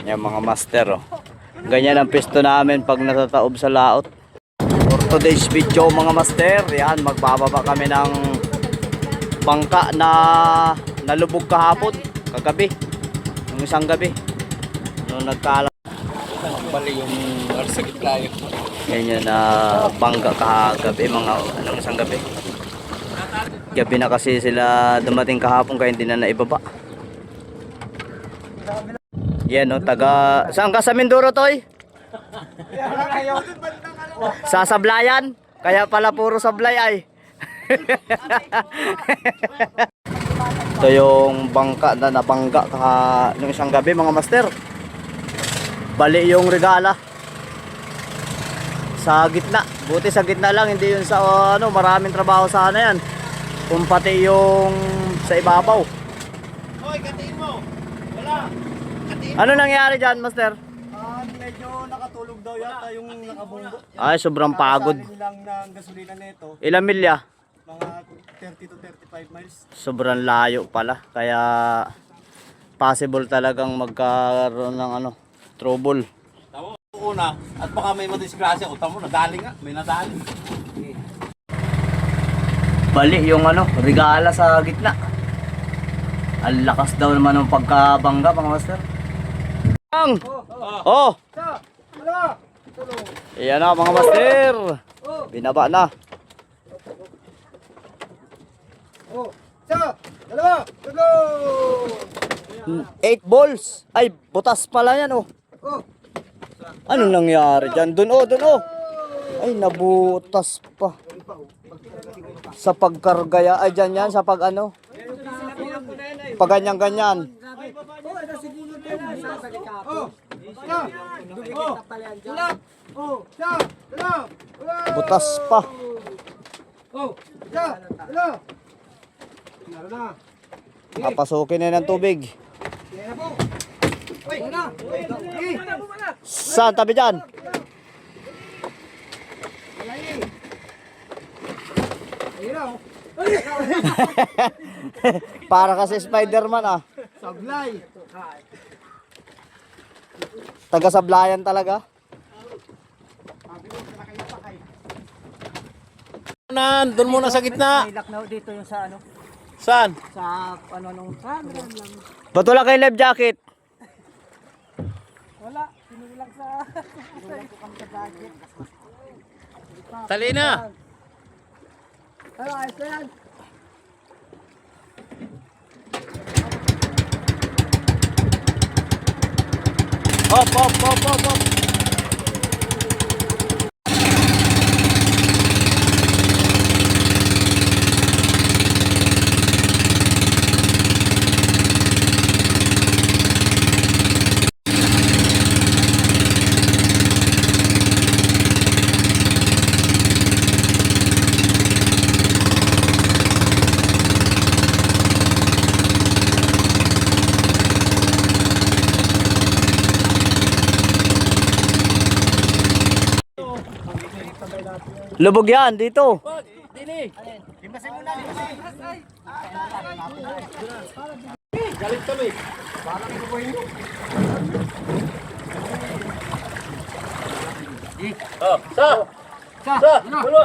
Yan mga master, oh. Ganyan ang pisto namin pag natataob sa laot. For today's video mga master, yan, magbababa kami ng bangka na nalubog kahapon, kagabi, yung isang gabi. Nung nagkala. Bali yung arsagit tayo. Ganyan na bangka kagabi, mga anong isang gabi. Gabi na kasi sila dumating kahapon kaya hindi na naibaba. Yan o, taga... Saan ka sa Mindoro, Toy? Sa Sablayan? Kaya pala puro sablay ay. Ito yung bangka na nabangga nung isang gabi mga master. Bali yung regala. Sa gitna. Buti sa gitna lang, hindi yun sa ano, maraming trabaho sana yan. Kung pati yung sa ibabaw. Hoy, katiin mo. Wala. Ano nangyari dyan, master? Medyo nakatulog daw yata yung nakabunggo. Ay, sobrang pagod. Sabi nilang ng gasolina nito, Ilang milya? mga 30 to 35 miles. Sobrang layo pala. Kaya possible talagang magkaroon ng ano, trouble. Tama una at baka may madisgrasya. O tamo, nadali nga. May nadali. Bali yung ano, regala sa gitna. Ang lakas daw naman ng pagkabangga, mga master. Oh! Iyan na mga master. Binaba na. Dalawa, tatlo! 8 balls. Ay, butas pala yan oh. Ano nangyari dyan? Dun oh, dun oh. Ay, nabutas pa. Sa pagkargaya. Ay, dyan yan. Sa pag ano. Pag ganyan-ganyan. Butas pa. Papasukin na ng tubig. Saan tabi dyan? Para kasi Spider-Man ah. Sablay! Taga Sablayan talaga. Doon muna sa gitna. Ilak na dito yung sa ano, Saan? sa ano nung... Ba't wala kayo life jacket? Wala, sinilang sa... Sinilang ko kami sa budget. Tali na. Ano, ayos na yan? Hop, hop, hop, hop, hop. Lubog yan, dito. Galit kami. Oh, dalawa.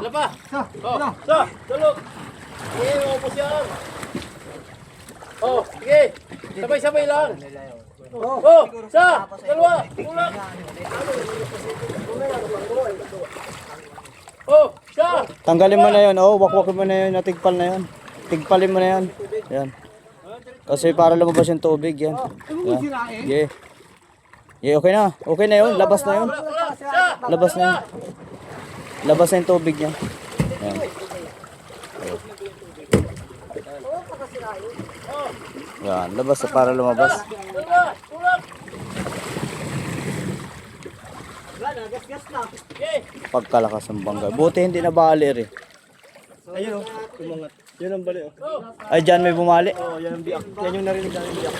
Lapa. Oh, tulog. Upos yan. Oh, sige. Sabay-sabay lang. Oh, dalawa. Tulak. Oh, Tanggalin mo na yun, oh, wakwakin mo na yun, natigpal na yun. Tigpalin mo na yan. Yan. Kasi para lumabas yung tubig, yan. Yeah. Yeah, okay na. Okay na yun, labas na yun. Labas na yun. Labas na yung tubig niya. Yan. Yan, labas na para lumabas. Pagkalakas ng bangga. Buti hindi na bali rin. Ayun o, tumangat. Yun ang bali o. Ay, dyan may bumali. Yan ang biyak. Yan yung narinig namin biyak.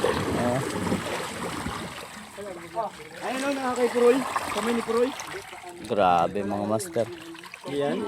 Ayun o, nakakay Puroy. Kami ni Puroy. Grabe mga master. Yan.